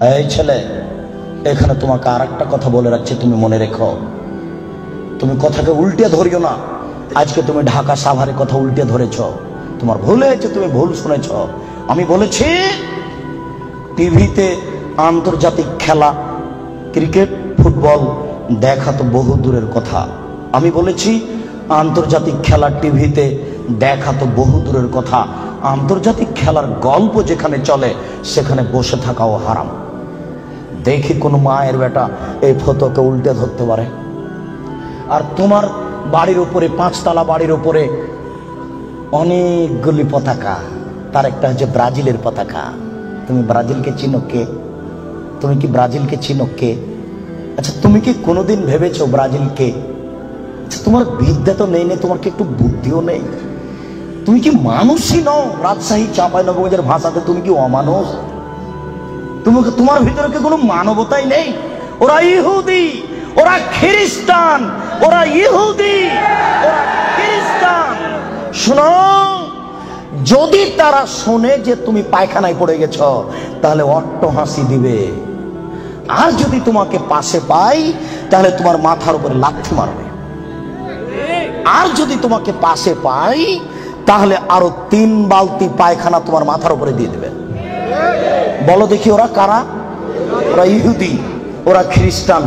এই ছেলে, এখানে তোমাকে আর একটা কথা বলে রাখছি, তুমি মনে রেখো। তুমি কথাকে উল্টে ধরিও না। আজকে তুমি ঢাকা সাভারের কথা উল্টে ধরেছ, তোমার ভুল হয়েছে, তুমি ভুল শুনেছ। আমি বলেছি টিভিতে আন্তর্জাতিক খেলা ক্রিকেট ফুটবল দেখা তো বহু দূরের কথা। আমি বলেছি আন্তর্জাতিক খেলা টিভিতে দেখা তো বহু দূরের কথা, আন্তর্জাতিক খেলার গল্প যেখানে চলে সেখানে বসে থাকাও হারাম। দেখি কোন মায়ের বেটা এই ফটোকে উল্টে ধরতে পারে। আর তোমার বাড়ির উপরে, 5 তলা বাড়ির উপরে অনেকগুলি পতাকা, তার একটা হচ্ছে ব্রাজিলের পতাকা। তুমি ব্রাজিলকে চিনো কে? তুমি কি ব্রাজিলকে চিনো কে? আচ্ছা, তুমি কি কোনোদিন ভেবেছো ব্রাজিলকে? আচ্ছা, তোমার বিদ্যা তো নেই, তোমার কি একটু বুদ্ধিও নেই? তুমি কি মানুষই নও? রাজশাহী চাঁপাইনবাবগঞ্জের ভাষাতে তুমি কি অমানুষ? তোমার ভিতরে কি কোনো মানবতাই নেই? ওরা ইহুদি, ওরা খ্রিস্টান, ওরা ইহুদি, ওরা খ্রিস্টান। শোনো, যদি তারা শোনে যে তুমি পায়খানায় পড়ে গেছ তাহলে অট্ট হাসি দিবে। আর যদি তোমাকে পাশে পাই তাহলে তোমার মাথার উপরে লাথি মারবে। আর যদি তোমাকে পাশে পাই তাহলে আরো 3 বালতি পায়খানা তোমার মাথার উপরে দিয়ে দেবে। বলো দেখি, ওরা কারা? ওরা ইহুদি, ওরা খ্রিস্টান,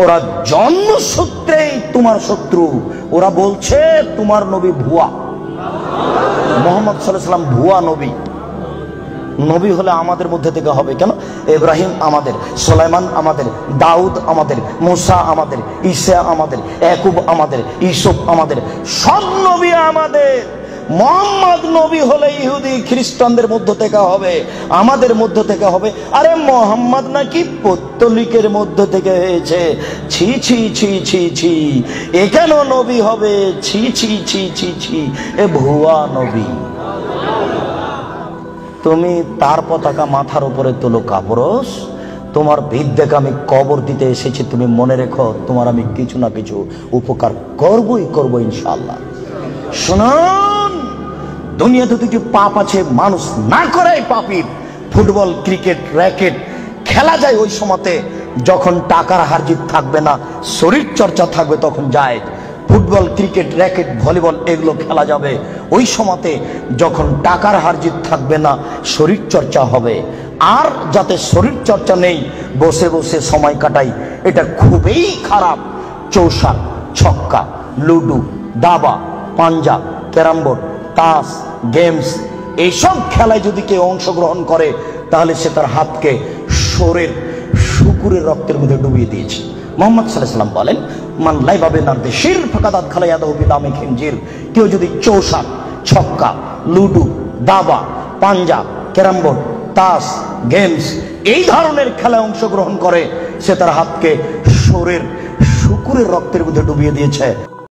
ওরা জন্মসূত্রেই তোমার শত্রু। ওরা বলছে তোমার নবী ভুয়া, মুহাম্মদ সাল্লাল্লাহু আলাইহি ওয়াসাল্লাম ভুয়া নবী। নবী হলে আমাদের মধ্যে থেকে হবে কেন? ইব্রাহিম আমাদের, সুলাইমান আমাদের, দাউদ আমাদের, মুসা আমাদের, ঈসা আমাদের, ইয়াকুব আমাদের, ইউসুফ আমাদের, সব নবী আমাদের। মুহাম্মদ নবী হলে ইহুদি খ্রিস্টানদের মধ্য থেকে হবে, আমাদের মধ্য থেকে হবে। আরে মুহাম্মদ নাকি পৌত্তলিকের মধ্য থেকে হয়েছে। ছি ছি ছি ছি ছি, এ কেন নবী হবে? ছি ছি ছি ছি ছি, এ ভুয়া নবী। তুমি তার পতাকা মাথার উপরে তোলো কাপুরুষ। তোমার বিদ্যাকে আমি কবর দিতে এসেছি, তুমি মনে রেখো তোমার আমি কিছু না কিছু উপকার করবই করবো ইনশাআল্লাহ। শুনুন, দুনিয়াতে কিছু পাপ আছে মানুষ না করে পাপী। ফুটবল ক্রিকেট র্যাকেট খেলা যায় ওই সময়তে যখন টাকার হারজিত থাকবে না, শরীর চর্চা থাকবে, তখন যায়। ফুটবল ক্রিকেট র্যাকেট ভলিবল এগুলো খেলা যাবে ওই সময়তে যখন টাকার হারজিত থাকবে না, শরীর চর্চা হবে। আর যাতে শরীর চর্চা নেই, বসে বসে সময় কাটাই, এটা খুবই খারাপ। চৌসাক, ছক্কা, লুডু, দাবা, পাঞ্জা, ক্যারাম বোর্ড, তাস, গেমস, এইসব খেলায় যদি কেউ অংশগ্রহণ করে তাহলে সে তার হাতকে শরীর শুকুরের রক্তের মধ্যে ডুবিয়ে দিয়েছে। মুহাম্মদ সাল্লাল্লাহু আলাইহি ওয়াসাল্লাম বলেন, মান লাইবা বিনারদি শির ফাকাদাত খালায়াদাহু বিদামি খিনজির। কেউ যদি চৌসাক, ছক্কা, লুডু, দাবা, পাঞ্জা, ক্যারাম বোর্ড, তাস, গেমস এই ধরনের খেলায় অংশগ্রহণ করে সে তার হাতকে শরীর শুকুরের রক্তের মধ্যে ডুবিয়ে দিয়েছে।